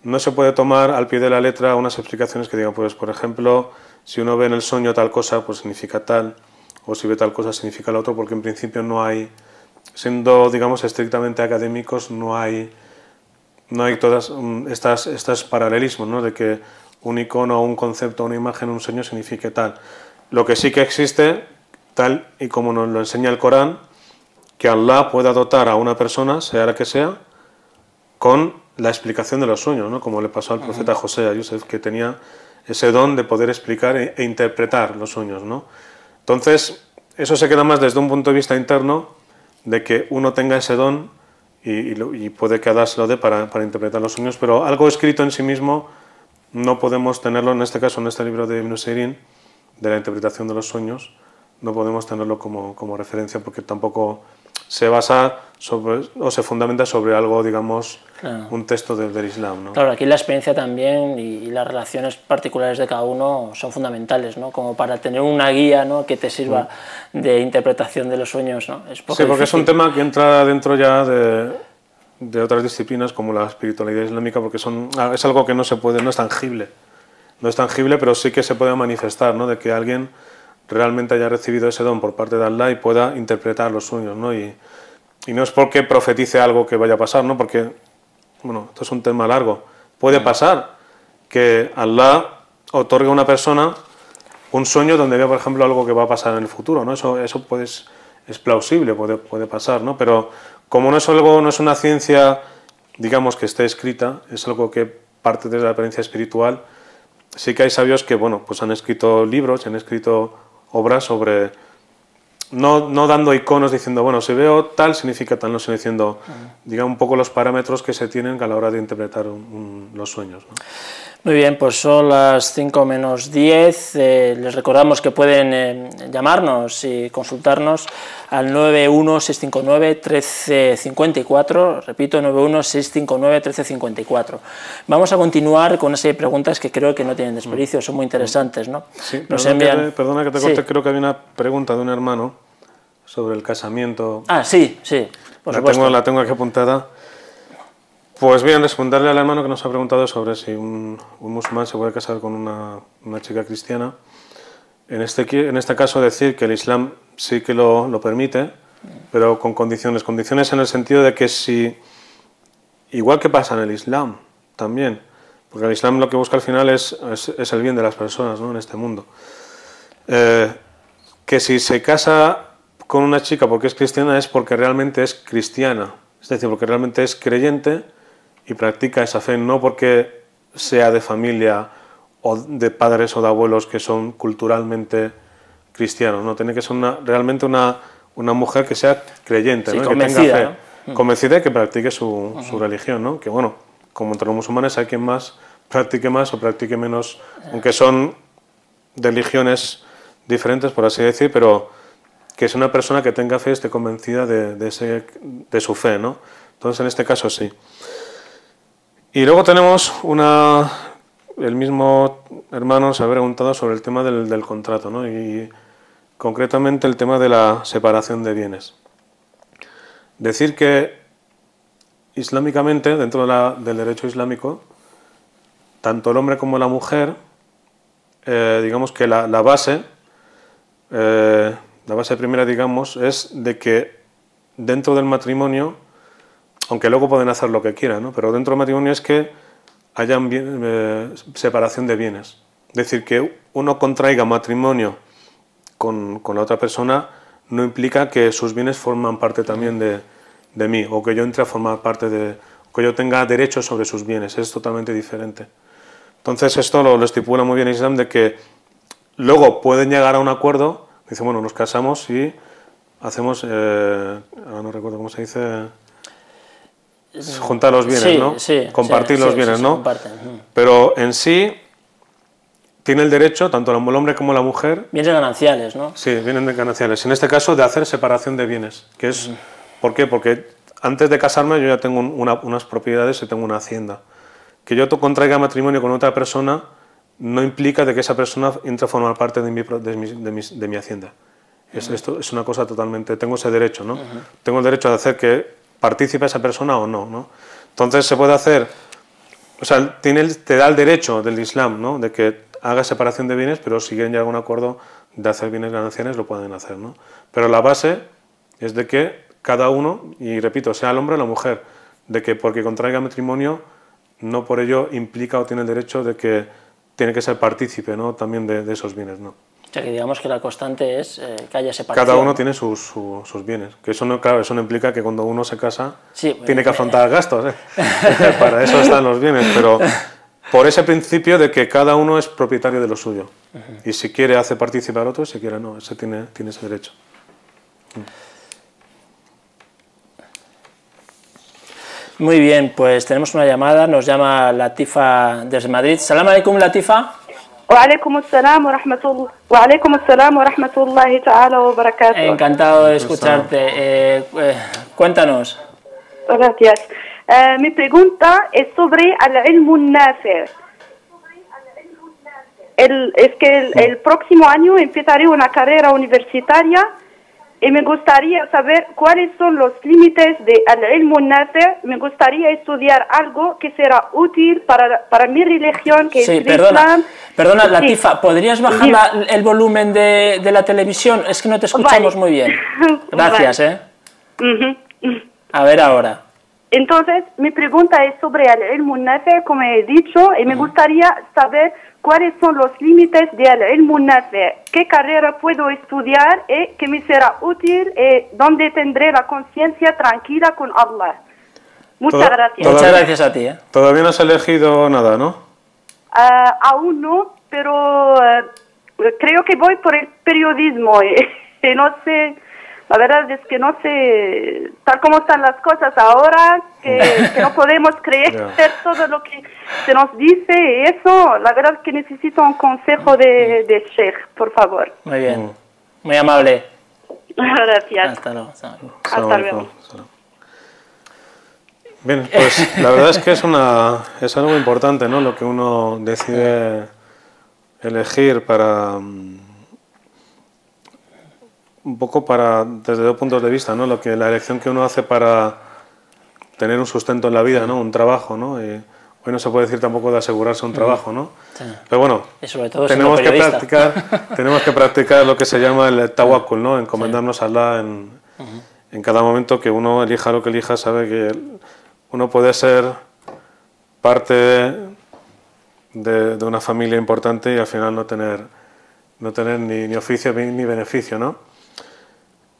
Speaker 2: No se puede tomar al pie de la letra unas explicaciones que digan, pues, por ejemplo, si uno ve en el sueño tal cosa, pues significa tal, o si ve tal cosa significa lo otro, porque en principio no hay, siendo, digamos, estrictamente académicos, no hay todas estas paralelismos, ¿no? De que un icono, un concepto, una imagen, un sueño signifique tal. Lo que sí que existe, tal y como nos lo enseña el Corán, que Allah pueda dotar a una persona, sea la que sea, con la explicación de los sueños, ¿no? Como le pasó al profeta José, a Yusef, que tenía ese don de poder explicar e interpretar los sueños, ¿no? Entonces, eso se queda más desde un punto de vista interno, de que uno tenga ese don y puede que Allah se lo dé para interpretar los sueños, pero algo escrito en sí mismo no podemos tenerlo, en este caso, en este libro de Ibn Sirin, de la interpretación de los sueños, no podemos tenerlo como referencia porque tampoco se basa o se fundamenta sobre algo, digamos, claro, un texto del Islam, ¿no?
Speaker 1: Claro, aquí la experiencia también y las relaciones particulares de cada uno son fundamentales, ¿no? Como para tener una guía, ¿no?, que te sirva de interpretación de los sueños, ¿no? Es poco
Speaker 2: sí, porque
Speaker 1: difícil.
Speaker 2: Es un tema que entra dentro ya de otras disciplinas como la espiritualidad islámica, porque es algo que no se puede, no es tangible. No es tangible, pero sí que se puede manifestar, ¿no? De que alguien realmente haya recibido ese don por parte de Allah y pueda interpretar los sueños, ¿no? Y no es porque profetice algo que vaya a pasar, ¿no? Porque, bueno, esto es un tema largo. Puede pasar que Allah otorgue a una persona un sueño donde vea, por ejemplo, algo que va a pasar en el futuro, ¿no? Eso es plausible, puede pasar, ¿no? Pero como no es una ciencia, digamos, que esté escrita, es algo que parte de la experiencia espiritual. Sí que hay sabios que, bueno, pues han escrito libros, han escrito obras sobre, no dando iconos diciendo, bueno, si veo tal significa tal, no, sino diciendo, digamos, un poco los parámetros que se tienen a la hora de interpretar los sueños, ¿no?
Speaker 1: Muy bien, pues son las 5 menos 10. Les recordamos que pueden llamarnos y consultarnos al 91659-1354, repito, 91659-1354. Vamos a continuar con una serie de preguntas que creo que no tienen desperdicio, son muy interesantes, ¿no?
Speaker 2: Sí,
Speaker 1: perdona
Speaker 2: que te corte, creo que había una pregunta de un hermano sobre el casamiento.
Speaker 1: Ah, sí, por supuesto.
Speaker 2: La tengo aquí apuntada. Pues bien, responderle al hermano que nos ha preguntado sobre si un musulmán se puede casar con una chica cristiana. En este caso decir que el Islam sí que lo permite, pero con condiciones. Condiciones en el sentido de que si, igual que pasa en el Islam también, porque el Islam lo que busca al final es el bien de las personas, ¿no?, en este mundo. Que si se casa con una chica porque es cristiana es porque realmente es cristiana, es decir, porque realmente es creyente y practica esa fe, no porque sea de familia o de padres o de abuelos que son culturalmente cristianos, no, tiene que ser realmente una mujer que sea creyente,
Speaker 1: sí,
Speaker 2: ¿no?, que tenga fe, convencida y que practique su religión, ¿no? Que bueno, como entre los musulmanes hay quien más practique más o practique menos, aunque son religiones diferentes, por así decir, pero que es una persona que tenga fe, esté convencida de su fe, ¿no? Entonces en este caso sí. Y luego tenemos el mismo hermano se ha preguntado sobre el tema del contrato, ¿no? Y concretamente el tema de la separación de bienes. Decir que islámicamente, dentro del derecho islámico, tanto el hombre como la mujer, digamos que la base primera, digamos, es de que dentro del matrimonio, aunque luego pueden hacer lo que quieran, ¿no? Pero dentro del matrimonio es que haya separación de bienes. Es decir, que uno contraiga matrimonio con la otra persona no implica que sus bienes forman parte también de mí, o que yo entre a formar parte o que yo tenga derechos sobre sus bienes. Es totalmente diferente. Entonces esto lo estipula muy bien el Islam, de que luego pueden llegar a un acuerdo, dice, bueno, nos casamos y hacemos, ahora no recuerdo cómo se dice, juntar los bienes,
Speaker 1: sí,
Speaker 2: ¿no?
Speaker 1: Sí,
Speaker 2: compartir los bienes, ¿no?
Speaker 1: comparten.
Speaker 2: Pero en sí tiene el derecho, tanto el hombre como la mujer...
Speaker 1: Bienes gananciales, ¿no?
Speaker 2: Sí, vienen de gananciales. En este caso, de hacer separación de bienes. Que es, ¿por qué? Porque antes de casarme yo ya tengo unas propiedades y tengo una hacienda. Que yo contraiga matrimonio con otra persona no implica de que esa persona entre a formar parte de mi hacienda. Esto es una cosa totalmente... Tengo ese derecho, ¿no? Tengo el derecho de hacer que participe esa persona o no, ¿no? Entonces se puede hacer... O sea, te da el derecho del Islam, ¿no? De que haga separación de bienes, pero si quieren llegar a un acuerdo de hacer bienes gananciales, lo pueden hacer, ¿no? Pero la base es de que cada uno, y repito, sea el hombre o la mujer, de que porque contraiga matrimonio, no por ello implica o tiene el derecho de que tiene que ser partícipe, ¿no? También de esos bienes, ¿no?
Speaker 1: O sea, que digamos que la constante es que haya separación.
Speaker 2: Cada uno tiene sus bienes. Que eso no, claro, eso no implica que cuando uno se casa tiene que afrontar gastos, ¿eh? Para eso están los bienes, pero por ese principio de que cada uno es propietario de lo suyo. Y si quiere hace participar al otro, y si quiere no, ese tiene ese derecho.
Speaker 1: Muy bien, pues tenemos una llamada, nos llama Latifa desde Madrid. Salam alaikum, Latifa.
Speaker 5: وعليكم السلام ورحمة الله تعالى وبركاته.
Speaker 1: Encantado de escucharte. Cuéntanos.
Speaker 5: Gracias. Mi pregunta es sobre el ilmu nafi'. Es que el próximo año empezaré una carrera universitaria y me gustaría saber cuáles son los límites del ilmu nafi'. Me gustaría estudiar algo que será útil para mi religión, que es el Islam.
Speaker 1: Perdona, Latifa, ¿podrías bajar el volumen de la televisión? Es que no te escuchamos muy bien. Gracias, A ver ahora.
Speaker 5: Entonces, mi pregunta es sobre el ilmu nafi', como he dicho, y me gustaría saber cuáles son los límites del ilmu nafi', qué carrera puedo estudiar y qué me será útil y dónde tendré la conciencia tranquila con Allah. Muchas gracias.
Speaker 1: Muchas gracias a ti.
Speaker 2: Todavía no has elegido nada, ¿no?
Speaker 5: Aún no, pero creo que voy por el periodismo y no sé, la verdad es que no sé, tal como están las cosas ahora, que no podemos creer todo lo que se nos dice, y eso, la verdad es que necesito un consejo de Sheikh, por favor.
Speaker 1: Muy bien, muy amable.
Speaker 5: Gracias.
Speaker 1: Hasta luego.
Speaker 5: Hasta luego.
Speaker 2: Bien, pues la verdad es que es algo importante, ¿no? Lo que uno decide elegir para un poco desde dos puntos de vista, ¿no? La elección que uno hace para tener un sustento en la vida, ¿no? Un trabajo, ¿no? Y hoy no se puede decir tampoco de asegurarse un trabajo, ¿no? Sí. Pero bueno,
Speaker 1: y sobre todo
Speaker 2: tenemos que practicar lo que se llama el tawakkul, ¿no? Encomendarnos a Allah en cada momento que uno elija lo que elija, sabe que uno puede ser parte de una familia importante y al final no tener ni oficio ni beneficio, ¿no?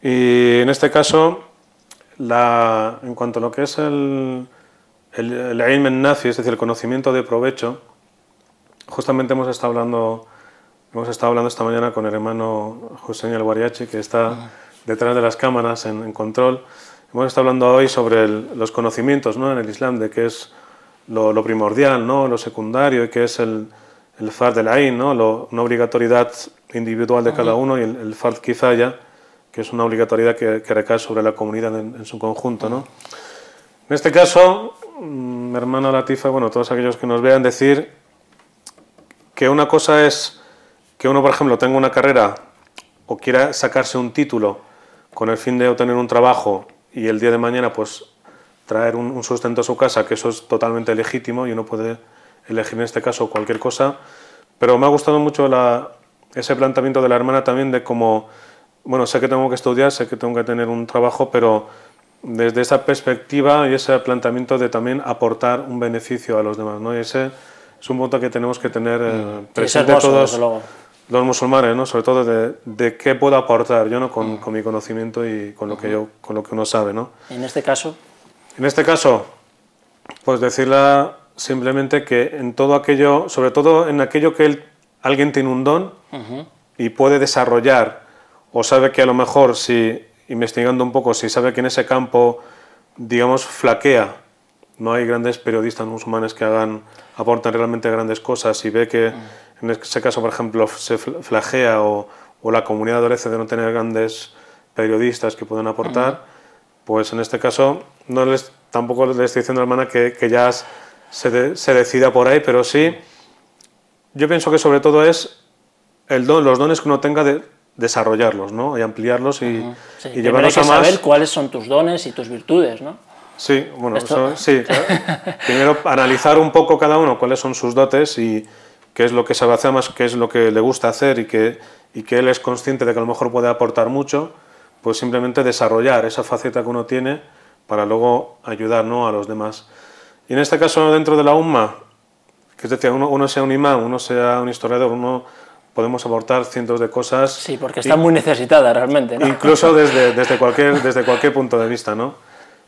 Speaker 2: Y en este caso, en cuanto a lo que es el ilm an-nafi, es decir, el conocimiento de provecho, justamente hemos estado hablando esta mañana con el hermano Hussein El-Wariachi, que está detrás de las cámaras en control. Hemos estado hablando hoy sobre los conocimientos, ¿no? En el Islam, de qué es lo primordial, ¿no? Lo secundario, y qué es el fard del-ain, ¿no? Una obligatoriedad individual de cada uno, y el fard kifaya, que es una obligatoriedad que recae sobre la comunidad en su conjunto, ¿no? En este caso, mi hermana Latifa, bueno, todos aquellos que nos vean, decir que una cosa es que uno, por ejemplo, tenga una carrera o quiera sacarse un título con el fin de obtener un trabajo y el día de mañana pues traer un sustento a su casa, que eso es totalmente legítimo y uno puede elegir en este caso cualquier cosa, pero me ha gustado mucho ese planteamiento de la hermana también de cómo, bueno, sé que tengo que estudiar, sé que tengo que tener un trabajo, pero desde esa perspectiva y ese planteamiento de también aportar un beneficio a los demás, ¿no? Y ese es un punto que tenemos que tener presente todos los musulmanes, ¿no? Sobre todo de qué puedo aportar yo, ¿no? Con mi conocimiento y con lo que uno sabe, ¿no?
Speaker 1: ¿Y en este caso?
Speaker 2: En este caso, pues decirle simplemente que en todo aquello, sobre todo en aquello que alguien tiene un don y puede desarrollar, o sabe que a lo mejor, si investigando un poco, si sabe que en ese campo, digamos, flaquea, no hay grandes periodistas musulmanes que aportan realmente grandes cosas, y ve que en ese caso, por ejemplo, se flagea o la comunidad adolece de no tener grandes periodistas que puedan aportar, pues en este caso tampoco le estoy diciendo a la hermana que ya se decida por ahí, pero sí, yo pienso que sobre todo es los dones que uno tenga de desarrollarlos, ¿no? Y ampliarlos y llevarlos a más.
Speaker 1: Saber cuáles son tus dones y tus virtudes, ¿no?
Speaker 2: Sí, bueno, sí, claro. Primero analizar un poco cada uno cuáles son sus dotes y qué es lo que sabe hacer más, qué es lo que le gusta hacer y que él es consciente de que a lo mejor puede aportar mucho, pues simplemente desarrollar esa faceta que uno tiene para luego ayudar, ¿no? A los demás. Y en este caso, dentro de la umma, que es decir, uno sea un imán, uno sea un historiador, uno podemos aportar cientos de cosas.
Speaker 1: Sí, porque está muy necesitada realmente, ¿no?
Speaker 2: Incluso desde cualquier punto de vista, ¿no?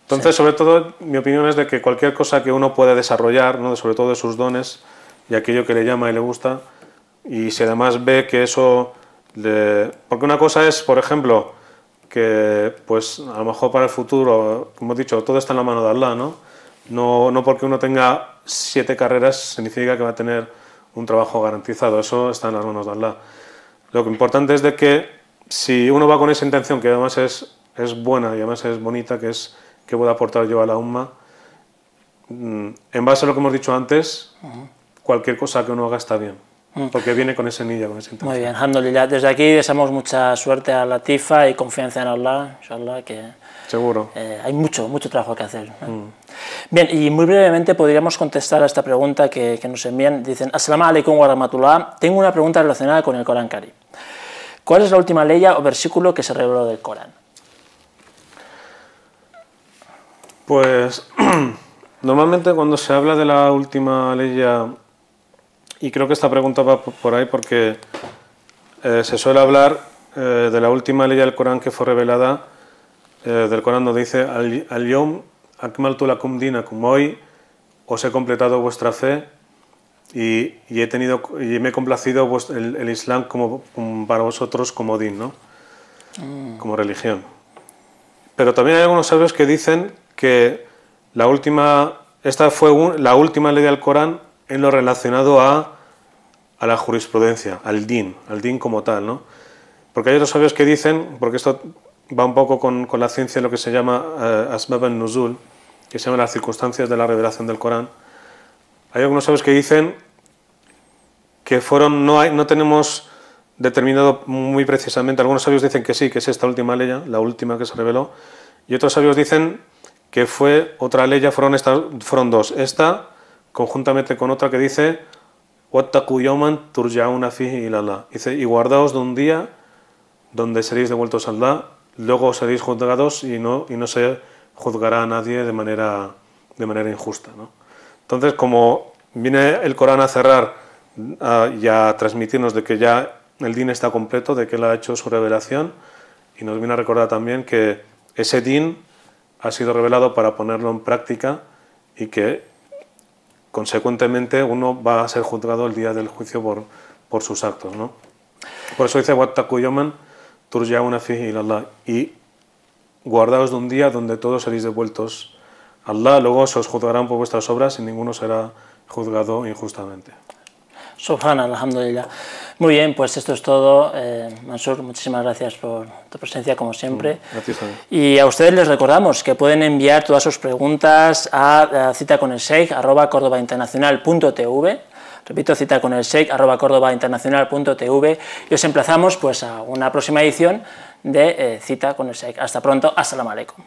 Speaker 2: Entonces, sobre todo, mi opinión es de que cualquier cosa que uno pueda desarrollar, ¿no? Sobre todo de sus dones y aquello que le llama y le gusta, y si además ve que eso porque una cosa es, por ejemplo, que pues a lo mejor para el futuro, como he dicho, todo está en la mano de Allah, ¿no? No porque uno tenga 7 carreras significa que va a tener un trabajo garantizado, eso está en las manos de Allah. Lo que importante es de que si uno va con esa intención, que además es buena y además es bonita, que es que pueda aportar yo a la umma, en base a lo que hemos dicho antes, cualquier cosa que uno haga está bien, porque viene con esa niyya, con esa intención.
Speaker 1: Muy bien, alhamdulillah. Desde aquí deseamos mucha suerte a Latifa y confianza en Allah, inshallah, que
Speaker 2: seguro.
Speaker 1: Hay mucho trabajo que hacer. Bien, y muy brevemente podríamos contestar a esta pregunta que nos envían. Dicen: As-salamu alaikum wa rahmatullah. Tengo una pregunta relacionada con el Corán Karim. ¿Cuál es la última ley o versículo que se reveló del Corán?
Speaker 2: Pues normalmente cuando se habla de la última ley, y creo que esta pregunta va por ahí porque se suele hablar de la última ley del Corán que fue revelada, del Corán donde dice: Al-yawm akmaltu lakum dinakum, hoy os he completado vuestra fe y me he complacido el Islam para vosotros como din, ¿no? Como religión. Pero también hay algunos sabios que dicen que esta fue la última ley del Corán en lo relacionado a la jurisprudencia, al din como tal, ¿no? Porque hay otros sabios que dicen, porque esto va un poco con la ciencia, lo que se llama asbab an-nuzul, que se llaman las circunstancias de la revelación del Corán. Hay algunos sabios que dicen que no tenemos determinado muy precisamente. Algunos sabios dicen que sí, que es esta última ley, la última que se reveló, y otros sabios dicen que fue otra ley, fueron dos. Esta, conjuntamente con otra que dice: Wattaqu yawman turja'una fihi ila Allah. Dice: y guardaos de un día donde seréis devueltos a Allah, luego seréis juzgados y no se juzgará a nadie de manera injusta, ¿no? Entonces, como viene el Corán a cerrar y a transmitirnos de que ya el din está completo, de que él ha hecho su revelación, y nos viene a recordar también que ese din ha sido revelado para ponerlo en práctica y que consecuentemente uno va a ser juzgado el día del juicio por sus actos, ¿no? Por eso dice: Wattaqu yawman turja'una fihi ila Allah, y guardaos de un día donde todos seréis devueltos a Allah, luego se os juzgarán por vuestras obras y ninguno será juzgado injustamente.
Speaker 1: Subhanallah, alhamdulillah. Muy bien, pues esto es todo. Mansur, muchísimas gracias por tu presencia, como siempre.
Speaker 2: Gracias a mí.
Speaker 1: Y a ustedes les recordamos que pueden enviar todas sus preguntas a citaconelsheikh@cordobainternacional.tv. Repito, citaconelsheikh@cordobainternacional.tv. Y os emplazamos pues a una próxima edición de Cita con el Sheikh. Hasta pronto, assalamu alaikum.